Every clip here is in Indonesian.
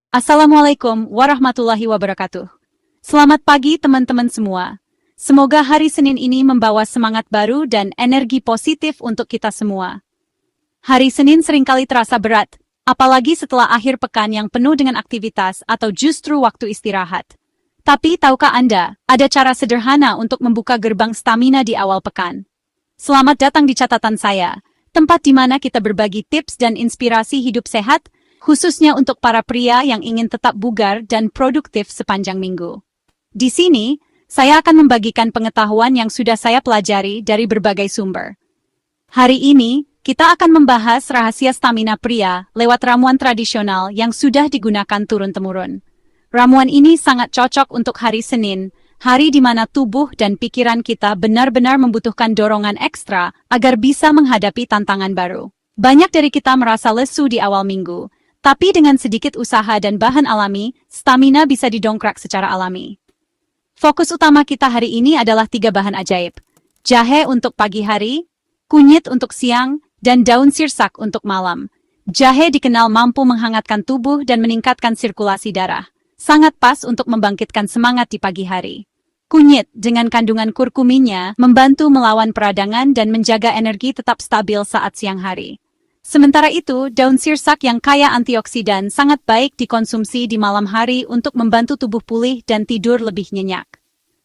Assalamualaikum warahmatullahi wabarakatuh. Selamat pagi teman-teman semua. Semoga hari Senin ini membawa semangat baru dan energi positif untuk kita semua. Hari Senin seringkali terasa berat, apalagi setelah akhir pekan yang penuh dengan aktivitas atau justru waktu istirahat. Tapi tahukah Anda, ada cara sederhana untuk membuka gerbang stamina di awal pekan? Selamat datang di catatan saya, tempat di mana kita berbagi tips dan inspirasi hidup sehat, khususnya untuk para pria yang ingin tetap bugar dan produktif sepanjang minggu. Di sini, saya akan membagikan pengetahuan yang sudah saya pelajari dari berbagai sumber. Hari ini, kita akan membahas rahasia stamina pria lewat ramuan tradisional yang sudah digunakan turun-temurun. Ramuan ini sangat cocok untuk hari Senin, hari di mana tubuh dan pikiran kita benar-benar membutuhkan dorongan ekstra agar bisa menghadapi tantangan baru. Banyak dari kita merasa lesu di awal minggu, tapi dengan sedikit usaha dan bahan alami, stamina bisa didongkrak secara alami. Fokus utama kita hari ini adalah 3 bahan ajaib. Jahe untuk pagi hari, kunyit untuk siang, dan daun sirsak untuk malam. Jahe dikenal mampu menghangatkan tubuh dan meningkatkan sirkulasi darah. Sangat pas untuk membangkitkan semangat di pagi hari. Kunyit dengan kandungan kurkuminnya membantu melawan peradangan dan menjaga energi tetap stabil saat siang hari. Sementara itu, daun sirsak yang kaya antioksidan sangat baik dikonsumsi di malam hari untuk membantu tubuh pulih dan tidur lebih nyenyak.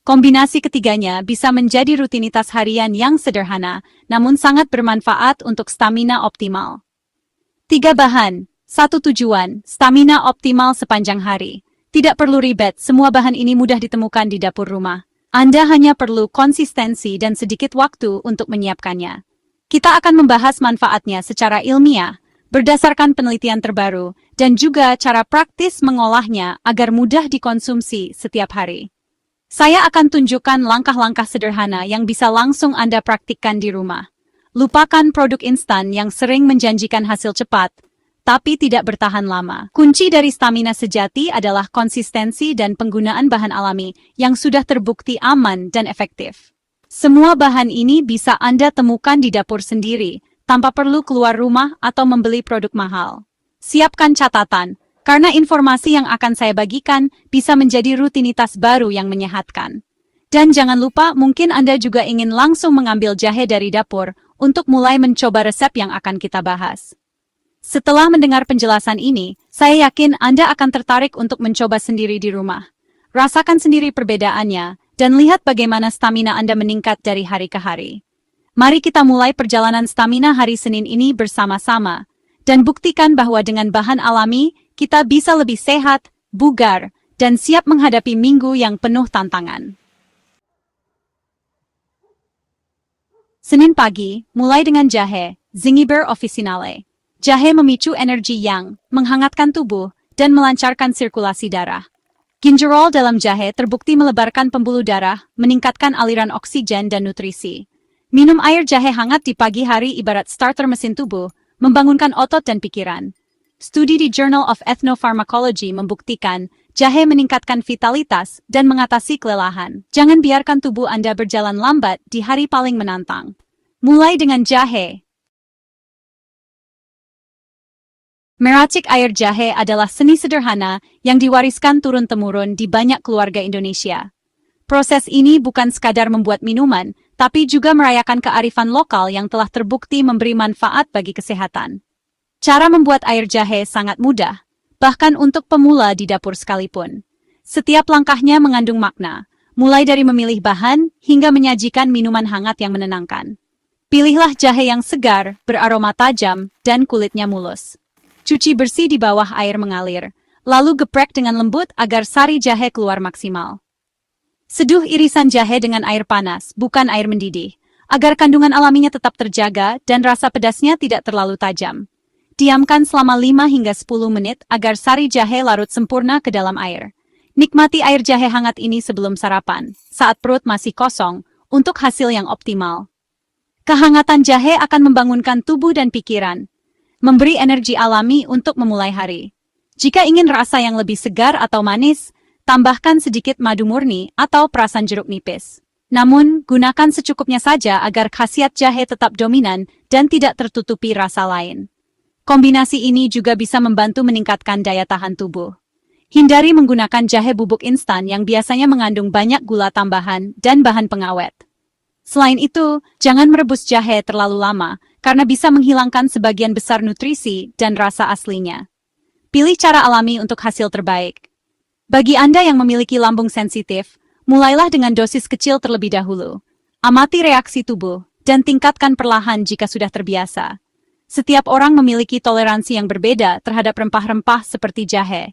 Kombinasi ketiganya bisa menjadi rutinitas harian yang sederhana, namun sangat bermanfaat untuk stamina optimal. 3 bahan, 1 tujuan, stamina optimal sepanjang hari. Tidak perlu ribet, semua bahan ini mudah ditemukan di dapur rumah. Anda hanya perlu konsistensi dan sedikit waktu untuk menyiapkannya. Kita akan membahas manfaatnya secara ilmiah, berdasarkan penelitian terbaru, dan juga cara praktis mengolahnya agar mudah dikonsumsi setiap hari. Saya akan tunjukkan langkah-langkah sederhana yang bisa langsung Anda praktikkan di rumah. Lupakan produk instan yang sering menjanjikan hasil cepat, tapi tidak bertahan lama. Kunci dari stamina sejati adalah konsistensi dan penggunaan bahan alami yang sudah terbukti aman dan efektif. Semua bahan ini bisa Anda temukan di dapur sendiri, tanpa perlu keluar rumah atau membeli produk mahal. Siapkan catatan, karena informasi yang akan saya bagikan bisa menjadi rutinitas baru yang menyehatkan. Dan jangan lupa, mungkin Anda juga ingin langsung mengambil jahe dari dapur untuk mulai mencoba resep yang akan kita bahas. Setelah mendengar penjelasan ini, saya yakin Anda akan tertarik untuk mencoba sendiri di rumah. Rasakan sendiri perbedaannya, dan lihat bagaimana stamina Anda meningkat dari hari ke hari. Mari kita mulai perjalanan stamina hari Senin ini bersama-sama, dan buktikan bahwa dengan bahan alami, kita bisa lebih sehat, bugar, dan siap menghadapi minggu yang penuh tantangan. Senin pagi, mulai dengan jahe, Zingiber officinale. Jahe memicu energi yang menghangatkan tubuh dan melancarkan sirkulasi darah. Gingerol dalam jahe terbukti melebarkan pembuluh darah, meningkatkan aliran oksigen dan nutrisi. Minum air jahe hangat di pagi hari ibarat starter mesin tubuh, membangunkan otot dan pikiran. Studi di Journal of Ethnopharmacology membuktikan jahe meningkatkan vitalitas dan mengatasi kelelahan. Jangan biarkan tubuh Anda berjalan lambat di hari paling menantang. Mulai dengan jahe. Meracik air jahe adalah seni sederhana yang diwariskan turun-temurun di banyak keluarga Indonesia. Proses ini bukan sekadar membuat minuman, tapi juga merayakan kearifan lokal yang telah terbukti memberi manfaat bagi kesehatan. Cara membuat air jahe sangat mudah, bahkan untuk pemula di dapur sekalipun. Setiap langkahnya mengandung makna, mulai dari memilih bahan hingga menyajikan minuman hangat yang menenangkan. Pilihlah jahe yang segar, beraroma tajam, dan kulitnya mulus. Cuci bersih di bawah air mengalir, lalu geprek dengan lembut agar sari jahe keluar maksimal. Seduh irisan jahe dengan air panas, bukan air mendidih, agar kandungan alaminya tetap terjaga dan rasa pedasnya tidak terlalu tajam. Diamkan selama 5 hingga 10 menit agar sari jahe larut sempurna ke dalam air. Nikmati air jahe hangat ini sebelum sarapan, saat perut masih kosong, untuk hasil yang optimal. Kehangatan jahe akan membangunkan tubuh dan pikiran, memberi energi alami untuk memulai hari. Jika ingin rasa yang lebih segar atau manis, tambahkan sedikit madu murni atau perasan jeruk nipis. Namun, gunakan secukupnya saja agar khasiat jahe tetap dominan dan tidak tertutupi rasa lain. Kombinasi ini juga bisa membantu meningkatkan daya tahan tubuh. Hindari menggunakan jahe bubuk instan yang biasanya mengandung banyak gula tambahan dan bahan pengawet. Selain itu, jangan merebus jahe terlalu lama, karena bisa menghilangkan sebagian besar nutrisi dan rasa aslinya. Pilih cara alami untuk hasil terbaik. Bagi Anda yang memiliki lambung sensitif, mulailah dengan dosis kecil terlebih dahulu. Amati reaksi tubuh, dan tingkatkan perlahan jika sudah terbiasa. Setiap orang memiliki toleransi yang berbeda terhadap rempah-rempah seperti jahe.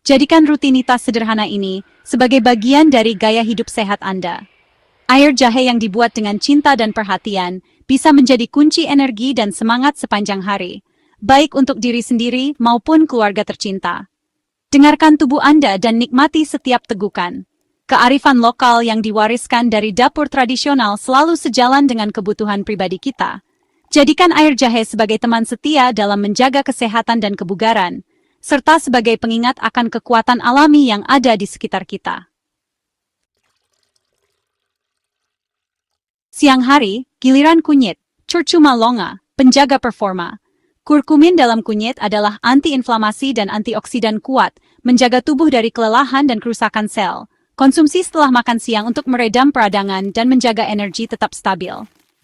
Jadikan rutinitas sederhana ini sebagai bagian dari gaya hidup sehat Anda. Air jahe yang dibuat dengan cinta dan perhatian bisa menjadi kunci energi dan semangat sepanjang hari, baik untuk diri sendiri maupun keluarga tercinta. Dengarkan tubuh Anda dan nikmati setiap tegukan. Kearifan lokal yang diwariskan dari dapur tradisional selalu sejalan dengan kebutuhan pribadi kita. Jadikan air jahe sebagai teman setia dalam menjaga kesehatan dan kebugaran, serta sebagai pengingat akan kekuatan alami yang ada di sekitar kita. Siang hari, giliran kunyit, curcuma longa, penjaga performa. Kurkumin dalam kunyit adalah anti-inflamasi dan antioksidan kuat, menjaga tubuh dari kelelahan dan kerusakan sel. Konsumsi setelah makan siang untuk meredam peradangan dan menjaga energi tetap stabil.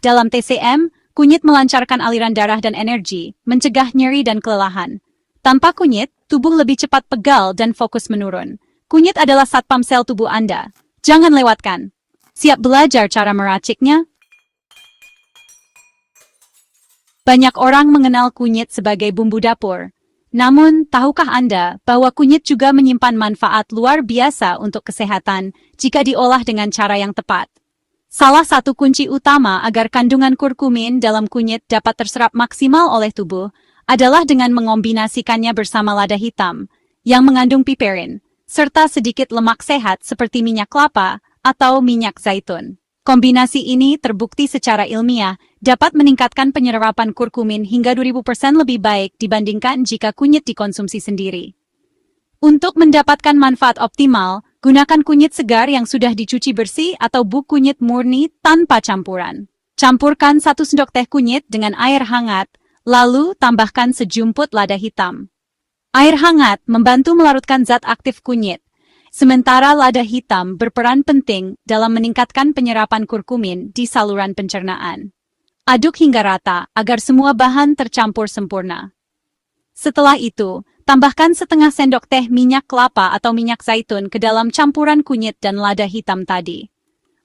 Dalam TCM, kunyit melancarkan aliran darah dan energi, mencegah nyeri dan kelelahan. Tanpa kunyit, tubuh lebih cepat pegal dan fokus menurun. Kunyit adalah satpam sel tubuh Anda. Jangan lewatkan. Siap belajar cara meraciknya? Banyak orang mengenal kunyit sebagai bumbu dapur. Namun, tahukah Anda bahwa kunyit juga menyimpan manfaat luar biasa untuk kesehatan jika diolah dengan cara yang tepat? Salah satu kunci utama agar kandungan kurkumin dalam kunyit dapat terserap maksimal oleh tubuh adalah dengan mengombinasikannya bersama lada hitam, yang mengandung piperin, serta sedikit lemak sehat seperti minyak kelapa atau minyak zaitun. Kombinasi ini terbukti secara ilmiah dapat meningkatkan penyerapan kurkumin hingga 2000% lebih baik dibandingkan jika kunyit dikonsumsi sendiri. Untuk mendapatkan manfaat optimal, gunakan kunyit segar yang sudah dicuci bersih atau buk kunyit murni tanpa campuran. Campurkan 1 sendok teh kunyit dengan air hangat, lalu tambahkan sejumput lada hitam. Air hangat membantu melarutkan zat aktif kunyit, sementara lada hitam berperan penting dalam meningkatkan penyerapan kurkumin di saluran pencernaan. Aduk hingga rata agar semua bahan tercampur sempurna. Setelah itu, tambahkan setengah sendok teh minyak kelapa atau minyak zaitun ke dalam campuran kunyit dan lada hitam tadi.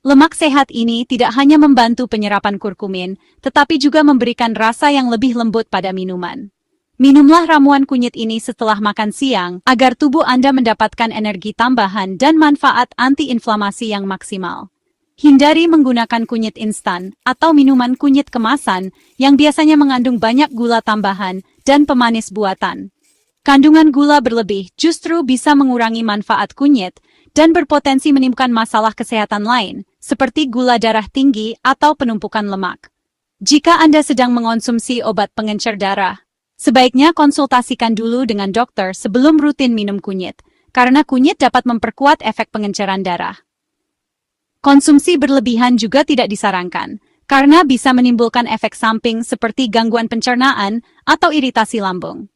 Lemak sehat ini tidak hanya membantu penyerapan kurkumin, tetapi juga memberikan rasa yang lebih lembut pada minuman. Minumlah ramuan kunyit ini setelah makan siang agar tubuh Anda mendapatkan energi tambahan dan manfaat anti-inflamasi yang maksimal. Hindari menggunakan kunyit instan atau minuman kunyit kemasan yang biasanya mengandung banyak gula tambahan dan pemanis buatan. Kandungan gula berlebih justru bisa mengurangi manfaat kunyit dan berpotensi menimbulkan masalah kesehatan lain, seperti gula darah tinggi atau penumpukan lemak. Jika Anda sedang mengonsumsi obat pengencer darah, sebaiknya konsultasikan dulu dengan dokter sebelum rutin minum kunyit, karena kunyit dapat memperkuat efek pengenceran darah. Konsumsi berlebihan juga tidak disarankan, karena bisa menimbulkan efek samping seperti gangguan pencernaan atau iritasi lambung.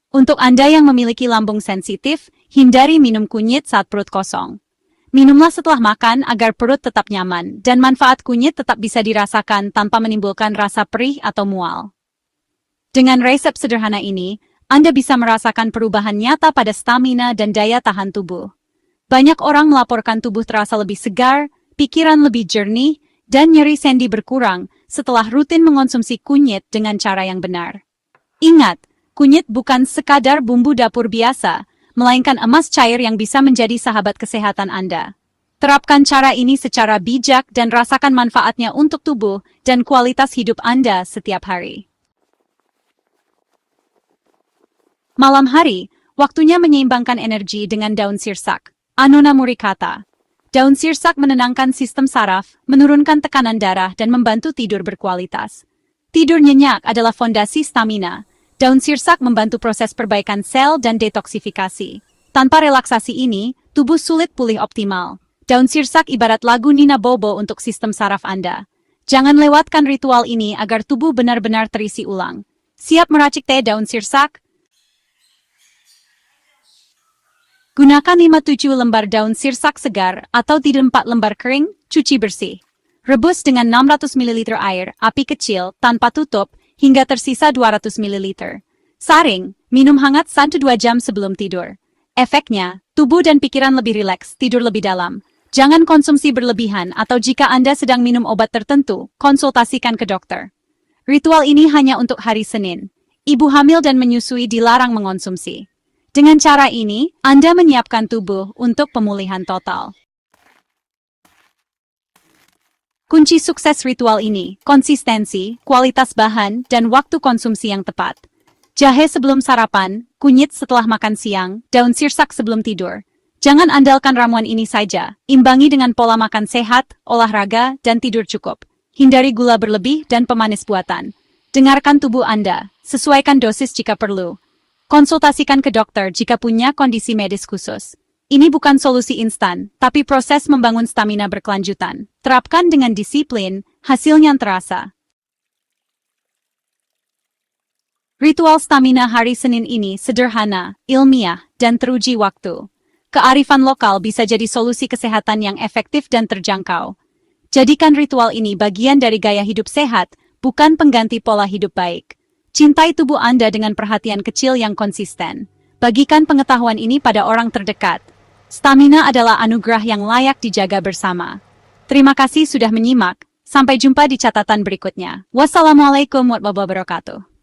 Untuk Anda yang memiliki lambung sensitif, hindari minum kunyit saat perut kosong. Minumlah setelah makan agar perut tetap nyaman dan manfaat kunyit tetap bisa dirasakan tanpa menimbulkan rasa perih atau mual. Dengan resep sederhana ini, Anda bisa merasakan perubahan nyata pada stamina dan daya tahan tubuh. Banyak orang melaporkan tubuh terasa lebih segar, pikiran lebih jernih, dan nyeri sendi berkurang setelah rutin mengonsumsi kunyit dengan cara yang benar. Ingat, kunyit bukan sekadar bumbu dapur biasa, melainkan emas cair yang bisa menjadi sahabat kesehatan Anda. Terapkan cara ini secara bijak dan rasakan manfaatnya untuk tubuh dan kualitas hidup Anda setiap hari. Malam hari, waktunya menyeimbangkan energi dengan daun sirsak, Annona muricata. Daun sirsak menenangkan sistem saraf, menurunkan tekanan darah, dan membantu tidur berkualitas. Tidur nyenyak adalah fondasi stamina. Daun sirsak membantu proses perbaikan sel dan detoksifikasi. Tanpa relaksasi ini, tubuh sulit pulih optimal. Daun sirsak ibarat lagu Nina Bobo untuk sistem saraf Anda. Jangan lewatkan ritual ini agar tubuh benar-benar terisi ulang. Siap meracik teh daun sirsak? Gunakan 5-7 lembar daun sirsak segar atau 3-4 lembar kering, cuci bersih. Rebus dengan 600 ml air, api kecil, tanpa tutup, hingga tersisa 200 ml. Saring, minum hangat 1-2 jam sebelum tidur. Efeknya, tubuh dan pikiran lebih rileks, tidur lebih dalam. Jangan konsumsi berlebihan atau jika Anda sedang minum obat tertentu, konsultasikan ke dokter. Ritual ini hanya untuk hari Senin. Ibu hamil dan menyusui dilarang mengonsumsi. Dengan cara ini, Anda menyiapkan tubuh untuk pemulihan total. Kunci sukses ritual ini, konsistensi, kualitas bahan, dan waktu konsumsi yang tepat. Jahe sebelum sarapan, kunyit setelah makan siang, daun sirsak sebelum tidur. Jangan andalkan ramuan ini saja, imbangi dengan pola makan sehat, olahraga, dan tidur cukup. Hindari gula berlebih dan pemanis buatan. Dengarkan tubuh Anda, sesuaikan dosis jika perlu. Konsultasikan ke dokter jika punya kondisi medis khusus. Ini bukan solusi instan, tapi proses membangun stamina berkelanjutan. Terapkan dengan disiplin, hasilnya terasa. Ritual stamina hari Senin ini sederhana, ilmiah, dan teruji waktu. Kearifan lokal bisa jadi solusi kesehatan yang efektif dan terjangkau. Jadikan ritual ini bagian dari gaya hidup sehat, bukan pengganti pola hidup baik. Cintai tubuh Anda dengan perhatian kecil yang konsisten. Bagikan pengetahuan ini pada orang terdekat. Stamina adalah anugerah yang layak dijaga bersama. Terima kasih sudah menyimak. Sampai jumpa di catatan berikutnya. Wassalamualaikum warahmatullahi wabarakatuh.